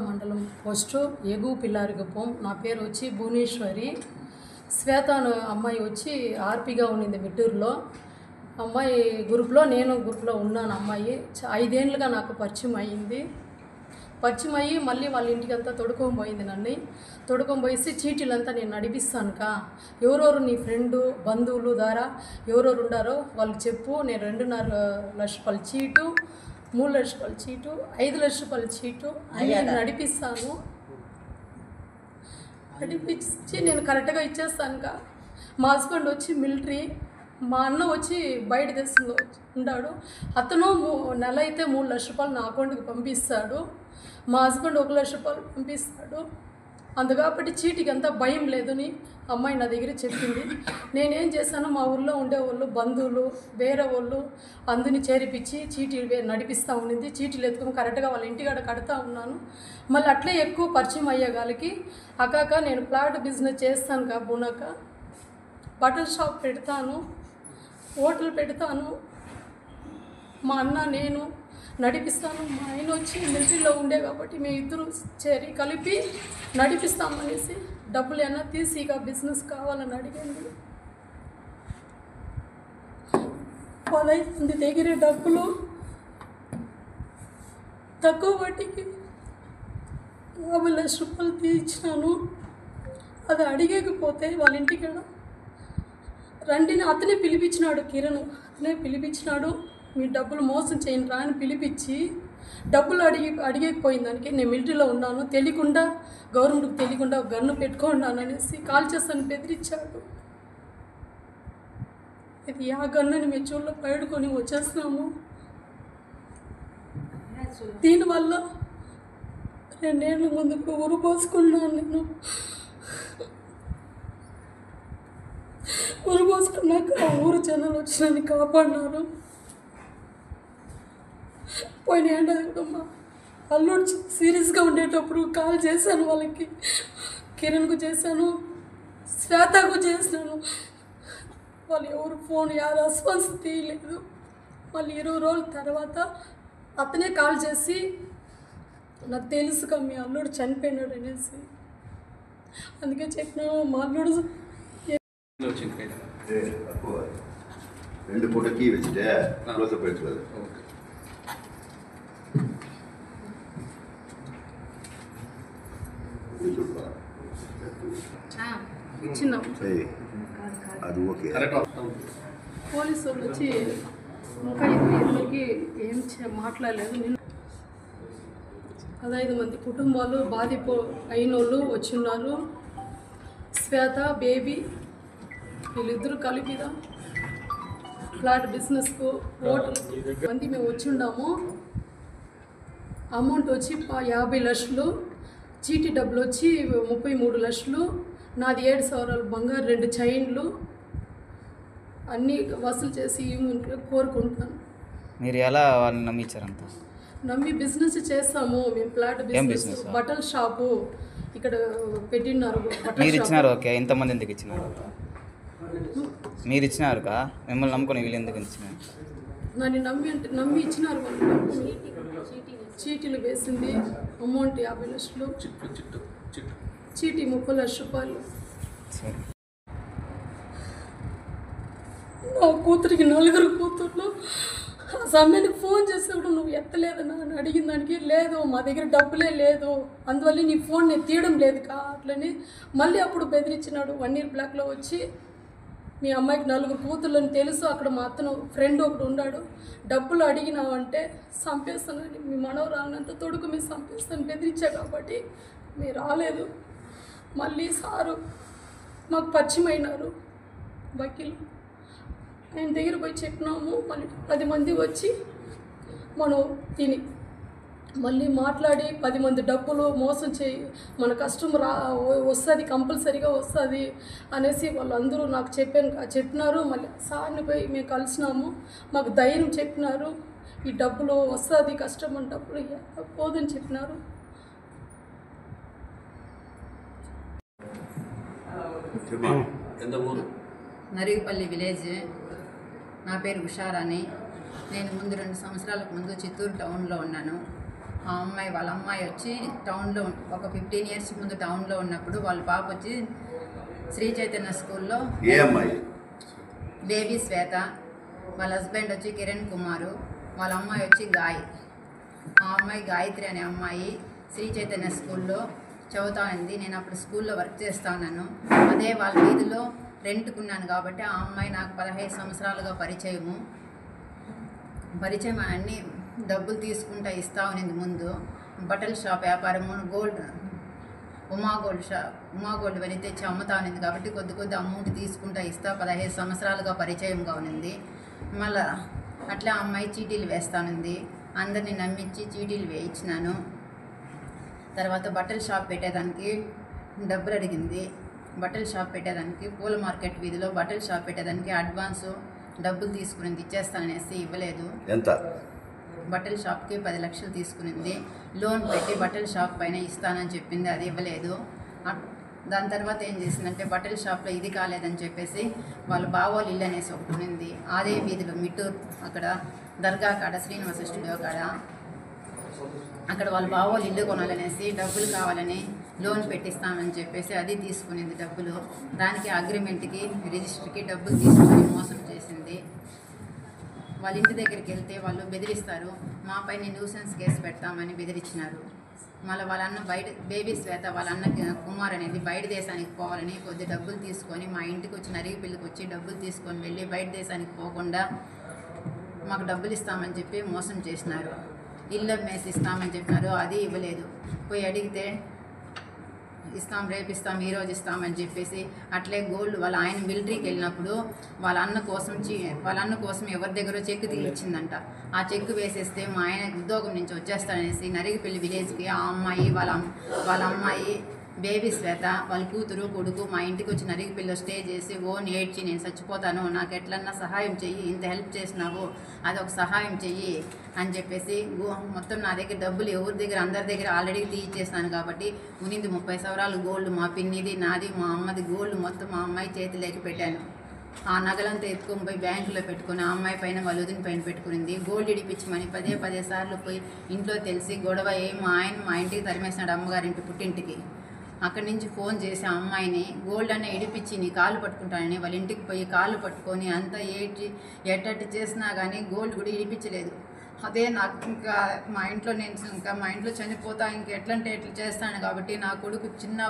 మండలం పోస్టు ఎగు పిల్లారిగుప్పం. నా పేరు వచ్చి భువనేశ్వరి. శ్వేత అమ్మాయి వచ్చి ఆర్పిగా ఉన్నింది మిట్టూరులో. అమ్మాయి గ్రూప్లో, నేను గ్రూప్లో ఉన్నాను. అమ్మాయి 5 ఏళ్ళుగా నాకు పరిచయం అయ్యింది. పరిచయం అయ్యి మళ్ళీ వాళ్ళ ఇంటికి అంతా తొడుకొని పోయింది. నన్ను తొడుకొని పోయేసి చీటీలంతా నేను నడిపిస్తాను ఎవరెవరు నీ ఫ్రెండు బంధువులు ద్వారా ఎవరెవరు ఉండారో వాళ్ళకి చెప్పు, నేను 2.5 లక్ష రూపాయల చీటు, 3 లక్షల రూపాయల చీటు, 5 లక్షల రూపాయల చీటు అన్నీ నడిపిస్తాను. నడిపించి నేను కరెక్ట్గా ఇచ్చేస్తాను. మా హస్బెండ్ వచ్చి మిలిటరీ, మా అన్న వచ్చి బయట దేశంలో ఉన్నాడు. అతను నెల అయితే 3 లక్షల రూపాయలు నా అకౌంట్కి పంపిస్తాడు. మా హస్బెండ్ 1 లక్ష రూపాయలు పంపిస్తాడు. అందుకాబట్టి చీటికి అంతా భయం లేదని అమ్మాయి నా దగ్గర చెప్పింది. నేనేం చేశాను, మా ఊళ్ళో ఉండేవాళ్ళు బంధువులు వేరే వాళ్ళు అందరినీ చేర్పించి చీటీలు నడిపిస్తూ ఉండింది. చీటీలు ఎత్తుకుని కరెక్ట్గా వాళ్ళ ఇంటికాడ కడతా ఉన్నాను. మళ్ళీ అట్లే ఎక్కువ పరిచయం అయ్యేగాలికి అకాక నేను ప్లాట్ బిజినెస్ చేస్తాను బునక, బట్టల షాప్ పెడతాను, హోటల్ పెడతాను. మా అన్న నేను నడిపిస్తాను. మా ఆయన వచ్చి మిలిటరీలో ఉండే కాబట్టి మేము ఇద్దరు చేరి కలిపి నడిపిస్తామనేసి డబ్బులు ఏమైనా తీసి ఇక బిజినెస్ కావాలని అడిగింది. 15 మంది దగ్గర డబ్బులు తక్కువ వడ్డీకి 50 లక్షల రూపాయలు తీర్చినాను. అది అడిగకపోతే వాళ్ళ ఇంటికి రండిని అతనే పిలిపించినాడు. కిరణ్ అతనే పిలిపించినాడు. మీ డబ్బులు మోసం చేయండి రా అని పిలిపించి డబ్బులు అడిగకపోయిన దానికి నేను మిలిటరీలో ఉన్నాను, తెలియకుండా గవర్నమెంట్కి తెలియకుండా గన్ను పెట్టుకున్నాను అనేసి కాల్ చేస్తాను బెదిరించాడు. ఇది ఆ గన్నుని మేము చూడలో పడుకొని వచ్చేస్తున్నాము. దీనివల్ల 2 ఏళ్ళ ముందుకు ఊరు పోసుకున్నాను. నేను ఊరు పోసుకున్నాక ఊరు జనాలు వచ్చి నన్ను కాపాడినారు. పోయిన ఏడాది మా అల్లుడు సీరియస్గా ఉండేటప్పుడు కాల్ చేశాను వాళ్ళకి, కిరణ్కు చేశాను, శ్వేతకు చేసినాను. వాళ్ళు ఎవరు ఫోన్ రెస్పాన్స్ తీయలేదు. మళ్ళీ 20 రోజుల తర్వాత అతనే కాల్ చేసి నాకు తెలుసుగా మీ అల్లుడు చనిపోయినాడు అనేసి. అందుకే చెప్పినాను మా అల్లుడు 2 పూటకి వెచ్చిటే క్లోజ్ అప్ అవుతుంది. అది ఓకే. పోలీసు వాళ్ళు వచ్చి ఇంకా ఇద్దరికి ఏం మాట్లాడలేదు. నేను 15 మంది కుటుంబాలు బాధిపు అయిన వాళ్ళు వచ్చి ఉన్నారు. శ్వేత బేబీ వీళ్ళిద్దరూ కలిపిదా ఫ్లాట్ బిజినెస్కు హోటల్ మంది మేము వచ్చి ఉన్నాము. అమౌంట్ వచ్చి 50 లక్షలు, చీటీ డబ్బులు వచ్చి 33 లక్షలు, నాది 7 సవరాలు బంగారు, 2 చైన్లు అన్నీ వసూలు చేసి కోరుకుంటాను. మీరు ఎలా వాళ్ళని నమ్మించారంతా? నమ్మి బిజినెస్ చేస్తాము మేము. ఫ్లాట్ బిజినెస్, బట్టల షాపు ఇక్కడ పెట్టినారు. మీరు ఇచ్చినారు ఓకే. ఎంతమంది ఎందుకు ఇచ్చినారు? మీరు ఇచ్చినారు మిమ్మల్ని నమ్ముకొని వీళ్ళు ఎందుకు ఇచ్చినారు? నన్ను నమ్మి ఇచ్చినారు వాళ్ళు. చీటీలు వేసింది అమౌంట్ 50 లక్షలు, చీటీ 30 లక్షల రూపాయలు. నా కూతురికి 4 కూతుర్లు, సమయానికి ఫోన్ చేసేప్పుడు నువ్వు ఎత్తలేదనా అని అడిగిన దానికి లేదు మా దగ్గర డబ్బులే లేదు అందువల్ల నీ ఫోన్ నేను తీయడం లేదు అట్లని మళ్ళీ అప్పుడు బెదిరించినాడు 1 year బ్లాక్లో వచ్చి మీ అమ్మాయికి 4 కూతుర్లని తెలుసు అక్కడ మా అతను ఫ్రెండ్ ఒకడు ఉన్నాడు డబ్బులు అడిగినావంటే చంపేస్తానని మీ మనవరాలంతా తొడుకు మీరు చంపేస్తాను బెదిరించా కాబట్టి మీరు రాలేదు మళ్ళీ సారు మాకు పరిచయం అయినారు వకీలు ఆయన దగ్గర పోయి చెప్పినాము మళ్ళీ 10 మంది వచ్చి మనం తిని మళ్ళీ మాట్లాడి 10 మంది డబ్బులు మోసం చేయి మన కస్టమర్ వస్తుంది కంపల్సరీగా వస్తుంది అనేసి వాళ్ళందరూ నాకు చెప్పినారు మళ్ళీ సార్ని పోయి మేము కలిసినాము మాకు ధైర్యం చెప్పినారు ఈ డబ్బులు వస్తుంది కస్టమర్ డబ్బులు పోదని చెప్పినారు. నరిగిపల్లి విలేజ్. నా పేరు ఉషారాణి. నేను ముందు 2 సంవత్సరాలకు ముందు చిత్తూరు టౌన్లో ఉన్నాను. ఆ అమ్మాయి వాళ్ళ అమ్మాయి వచ్చి టౌన్లో ఒక 15 years ముందు టౌన్లో ఉన్నప్పుడు వాళ్ళ పాప వచ్చి శ్రీ చైతన్య స్కూల్లో బేబీ శ్వేత, వాళ్ళ హస్బెండ్ వచ్చి కిరణ్ కుమారు, వాళ్ళ అమ్మాయి వచ్చి గాయ్. ఆ అమ్మాయి గాయత్రి అనే అమ్మాయి శ్రీ చైతన్య స్కూల్లో చదువుతా ఉంది. నేను అప్పుడు స్కూల్లో వర్క్ చేస్తా ఉన్నాను. అదే వాళ్ళ వీధిలో రెంట్కున్నాను కాబట్టి ఆ అమ్మాయి నాకు 15 సంవత్సరాలుగా పరిచయం అన్నీ డబ్బులు తీసుకుంటా ఇస్తా ఉన్నది. ముందు బట్టల షాప్ వ్యాపారము, ఉమా గోల్డ్ వెళ్ళి తెచ్చి అమ్ముతా ఉన్నది కాబట్టి కొద్ది అమౌంట్ తీసుకుంటా ఇస్తా 15 సంవత్సరాలుగా పరిచయంగా ఉన్నది. మళ్ళా అట్లా అమ్మాయి చీటీలు వేస్తానుంది. అందరినీ నమ్మించి చీటీలు వేయించినాను. తర్వాత బట్టల షాప్ పెట్టేదానికి డబ్బులు అడిగింది. బట్టల షాప్ పెట్టేదానికి పూల మార్కెట్ వీధిలో బట్టల షాప్ పెట్టేదానికి అడ్వాన్సు డబ్బులు తీసుకునింది. ఇచ్చేస్తాననేసి ఇవ్వలేదు. ఎంత? బట్టల షాప్కి 10 లక్షలు తీసుకునింది. లోన్ పెట్టి బట్టల షాప్ పైన ఇస్తానని చెప్పింది, అది ఇవ్వలేదు. దాని తర్వాత ఏం చేసిందంటే బట్టల షాప్లో ఇది కాలేదని చెప్పేసి వాళ్ళ బావోళ్ళు ఇల్లు అనేసి ఒకటి ఉన్నింది. అదే వీధిలో మిట్టూరు అక్కడ దర్గా కాడ శ్రీనివాస స్టూడియో కాడ అక్కడ వాళ్ళ బావోళ్ళు ఇల్లు కొనాలనేసి డబ్బులు కావాలని లోన్ పెట్టిస్తామని చెప్పేసి అది తీసుకునింది డబ్బులు. దానికి అగ్రిమెంట్కి రిజిస్టర్కి డబ్బులు తీసుకొని మోసం చేసింది. వాళ్ళ ఇంటి దగ్గరికి వెళ్తే వాళ్ళు బెదిరిస్తారు, మా పైన న్యూసెన్స్ కేసు పెడతామని బెదిరించినారు. మళ్ళీ వాళ్ళ అన్న బేబీ శ్వేత వాళ్ళ అన్న కుమార్ అనేది బయట దేశానికి పోవాలని కొద్ది డబ్బులు తీసుకొని మా ఇంటికి వచ్చి నరిగిపిల్లికి వచ్చి డబ్బులు తీసుకొని వెళ్ళి బయట దేశానికి పోకుండా మాకు డబ్బులు ఇస్తామని చెప్పి మోసం చేసినారు. ఇల్లు అమ్మేసి ఇస్తామని చెప్పినారు, అది ఇవ్వలేదు. పోయి అడిగితే ఇస్తాం, రేపు ఇస్తాం, ఈరోజు ఇస్తామని చెప్పేసి అట్లే గోల్డ్ వాళ్ళ ఆయన మిలిటరీకి వెళ్ళినప్పుడు వాళ్ళ అన్న కోసం ఎవరి దగ్గర చెక్ తీయించిందంట. ఆ చెక్ వేసేస్తే మా ఆయన ఉద్యోగం నుంచి వచ్చేస్తాడనేసి నరిగిపల్లి విలేజ్కి ఆ అమ్మాయి వాళ్ళ అమ్మాయి బేబీ శ్వేత వాళ్ళ కూతురు కొడుకు మా ఇంటికి వచ్చి నరిగిపల్లిలో స్టే చేసి ఏడ్చి నేను చచ్చిపోతాను, నాకు ఎట్లన్నా సహాయం చెయ్యి, ఇంత హెల్ప్ చేసినావు అదొక సహాయం చెయ్యి అని చెప్పేసి మొత్తం నా దగ్గర డబ్బులు ఎవరి దగ్గర అందరి దగ్గర ఆల్రెడీ తీయించేసినాను కాబట్టి ఉనింది 30 సవరాలు గోల్డ్, మా పిన్నిది నాది మా అమ్మది గోల్డ్ మొత్తం మా అమ్మాయి చేతిలోకి పెట్టాను. ఆ నగలంతా ఎత్తుకొని పోయి బ్యాంకులో పెట్టుకుని ఆ అమ్మాయి పైన వాళ్ళ వదిన పైన పెట్టుకునింది. గోల్డ్ ఇడిపించమని 10 సార్లు పోయి ఇంట్లో తెలిసి గొడవ మా ఇంటికి తరిమేసినాడు, అమ్మగారింటి పుట్టింటికి. అక్కడి నుంచి ఫోన్ చేసి ఆ అమ్మాయిని గోల్డ్ అన్న ఇడిపించి నీ కాళ్ళు పట్టుకుంటానని వాళ్ళ ఇంటికి పోయి కాళ్ళు పట్టుకొని అంతా ఎట్టట్టు చేసినా కానీ గోల్డ్ కూడా ఇడిపించలేదు. అదే నాకు ఇంకా మా ఇంట్లో చనిపోతా ఎట్లంటే ఎట్లా చేస్తాను కాబట్టి నా కొడుకు చిన్న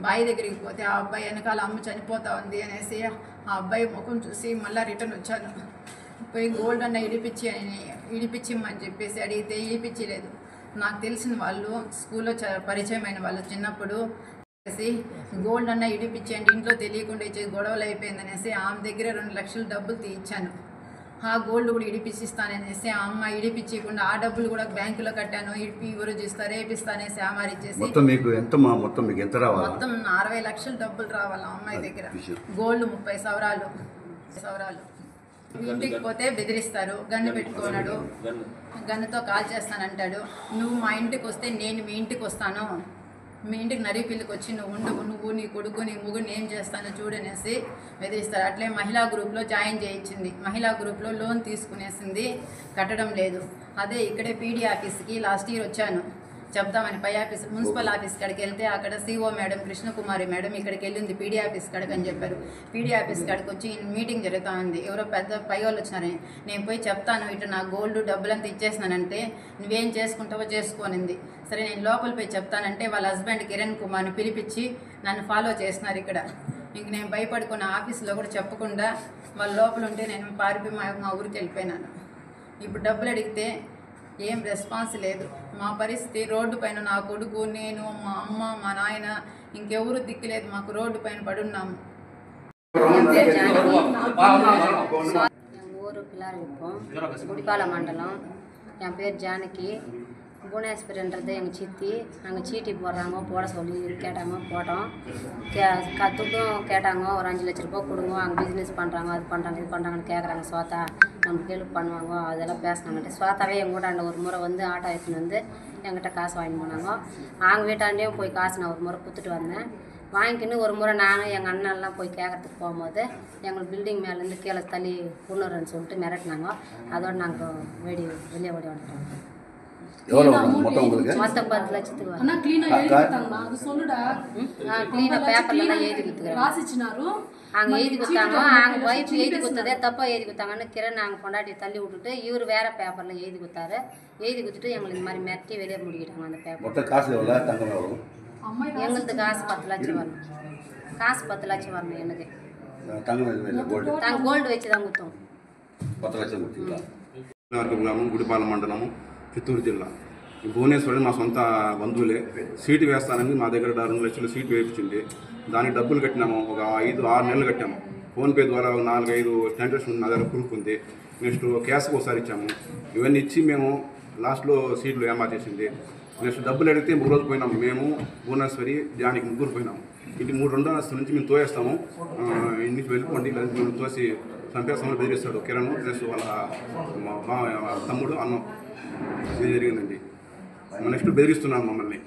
బాయి దగ్గరికి పోతే ఆ అబ్బాయి వెనకాల అమ్మ చనిపోతా ఉంది అనేసి ఆ అబ్బాయి ముఖం చూసి మళ్ళీ రిటర్న్ వచ్చాను. పోయి గోల్డ్ అన్న ఇడిపించమని చెప్పేసి అడిగితే ఇడిపించలేదు. నాకు తెలిసిన వాళ్ళు స్కూల్లో పరిచయమైన వాళ్ళు చిన్నప్పుడు గోల్డ్ అన్న ఇడిపించండి, ఇంట్లో తెలియకుండా ఇచ్చే గొడవలు అయిపోయిందనేసి ఆమె దగ్గర 2 లక్షలు డబ్బులు తీయించాను. ఆ గోల్డ్ కూడా ఇడిపించిస్తాననేసి ఆ అమ్మాయి ఇడిపించకుండా ఆ డబ్బులు కూడా బ్యాంకులో కట్టాను. ఎవరు చూస్తారు రేపిస్తానేసి ఆమారి ఇచ్చేసి మొత్తం మీకు ఎంత రావాలి? మొత్తం 60 లక్షలు డబ్బులు రావాలి ఆ అమ్మాయి దగ్గర. గోల్డ్ 30 సవరాలు. ఇంటికి పోతే బెదిరిస్తారు, గన్ను పెట్టుకున్నాడు, గన్నుతో కాల్ చేస్తానంటాడు. నువ్వు మా ఇంటికి వస్తే నేను మీ ఇంటికి వస్తాను, మీ ఇంటికి నరిపిల్లికి వచ్చి నువ్వు నీ కొడుకు నీ ముగ్గురిని ఏం చేస్తానో చూడనేసి బెదిరిస్తారు. అట్లే మహిళా గ్రూప్లో జాయిన్ చేయించింది. మహిళా గ్రూప్లో లోన్ తీసుకునేసింది, కట్టడం లేదు. అదే ఇక్కడే పీడీ ఆఫీస్కి లాస్ట్ ఇయర్ వచ్చాను. చెప్తామని పై ఆఫీస్ మున్సిపల్ ఆఫీస్ కాడికి వెళ్తే అక్కడ సిఓ మేడం కృష్ణకుమారి మేడం ఇక్కడికి వెళ్ళింది పీడీ ఆఫీస్ కాడికి అని చెప్పారు. పీడీ ఆఫీస్ కాడికి వచ్చి మీటింగ్ జరుగుతూ ఉంది, ఎవరో పెద్ద పై వాళ్ళు వచ్చినారని. నేను పోయి చెప్తాను ఇటు నా గోల్డ్ డబ్బులంతా ఇచ్చేసినానంటే నువ్వేం చేసుకుంటావో చేసుకోనింది. సరే నేను లోపల పోయి చెప్తానంటే వాళ్ళ హస్బెండ్ కిరణ్ కుమార్ని పిలిపించి నన్ను ఫాలో చేస్తున్నారు ఇక్కడ. ఇంక నేను భయపడుకున్న ఆఫీస్లో కూడా చెప్పకుండా వాళ్ళ లోపల ఉంటే నేను పారిపోయి మా ఊరికి వెళ్ళిపోయినాను. ఇప్పుడు డబ్బులు అడిగితే ఏం రెస్పాన్స్ లేదు. మా పరిస్థితి రోడ్డు పైన నా కొడుకు, నేను, మా అమ్మ, మా నాయన ఇంకెవరు దిక్కులేదు, మాకు రోడ్డు పైన పడున్నాము. ఊరు పిల్లారిప్పం గుడిపాల మండలం. என் பேர் ஜானகி. புவனேஸ்வரின்றது எங்கள் சித்தி. நாங்கள் சீட்டி போடுறாங்க, போட சொல்லி கேட்டாங்க, போட்டோம். துட்டும் கேட்டாங்க, ஒரு 5 லட்ச ரூபா கொடுங்க, அங்கே பிஸ்னஸ் பண்ணுறாங்க, அது பண்ணுறாங்க, இது பண்ணுறாங்கன்னு கேட்குறாங்க. ஸ்வாத்தா நம்மளுக்கு ஹெல்ப் பண்ணுவாங்க, அதெல்லாம் பேசினாங்கன்ட்டு ஸ்வாத்தாவே எங்கள் வீட்டாண்ட ஒரு முறை வந்து ஆட்டோ எடுத்துன்னு வந்து எங்கிட்ட காசு வாங்கிட்டு போனாங்க. அவங்க வீட்டாண்டேயும் போய் காசு நான் ஒரு முறை கொடுத்துட்டு வந்தேன். வாங்கிக்கின்னு ஒரு முறை நானும் எங்கள் அண்ணன்லாம் போய் கேட்கறதுக்கு போகும்போது எங்களுக்கு பில்டிங் மேலேருந்து கீழே தள்ளி கொண்டுறேன்னு சொல்லிட்டு மிரட்டினாங்க. அதோடு நாங்கள் வெளியே ஓடி வந்துட்டோம். எவ்வளோ மொத்தம் உங்களுக்கு? மொத்தம் 10 லட்சத்துக்கு అన్న క్లీన్ எழுதி கொடுத்தாங்கண்ணா, அது சொல்லுடா. క్లీనాக పేపర్லாம் எழுதி கொடுத்துக்கிறேன். రాసిచ్చినారు. அங்கே எழுதி கொடுத்தாங்க. அவங்க ஒய்ஃப் எழுதி கொடுத்ததே தப்பாக எழுதி கொடுத்தாங்கன்னு கிரண் நாங்கள் கொண்டாடி தள்ளி விட்டுட்டு இவர் வேறு பேப்பரில் எழுதி கொடுத்தாரு. எழுதி கொடுத்துட்டு எங்களுக்கு இந்த மாதிரி மிரட்டி வெளியே முடிக்கிட்டாங்க அந்த பேப்பர். மொத்தம் காசு எவ்வளோ? தங்கம் எவ்வளோ? எங்களுக்கு காசு 10 லட்சம் வரணும். காசு 10 லட்சம் வரணும் எனக்கு. தங்கம் எதுவுமே இல்லை, கோல்டு. நாங்கள் கோல்டு வச்சு தான் கொடுத்தோம். 10 లక్షలు கொடுத்தீங்களா? గ్రామం గుడిపాల మండలము చిత్తూరు జిల్లా. భువనేశ్వరి మా సొంత బంధువులే. సీటు వేస్తానని మా దగ్గర 2 లక్షలు సీటు వేయించింది. దానికి డబ్బులు కట్టినాము, ఒక 5-6 నెలలు కట్టాము. ఫోన్పే ద్వారా 4-5 ట్రాన్సాక్షన్ నా దగ్గర ప్రూఫ్ ఉంది. నెక్స్ట్ క్యాష్కి ఒకసారి ఇచ్చాము. ఇవన్నీ ఇచ్చి మేము లాస్ట్లో సీట్లు ఏమార్చేసింది. నెక్స్ట్ డబ్బులు అడిగితే 3 రోజులు పోయినాము. మేము భువనేశ్వరి జానికి 3 పోయినాము. ఇంటి 3 నుంచి మేము తోయేస్తాము, ఇంటికి వెళ్ళిపోండి, మేము తోసి చంపేస్తామని బెదిరిస్తాడు కిరణ్. నెక్స్ట్ వాళ్ళ మా తమ్ముడు అన్నం. ఇది జరిగిందండి. నెక్స్ట్ బెదిరిస్తున్నాను మమ్మల్ని.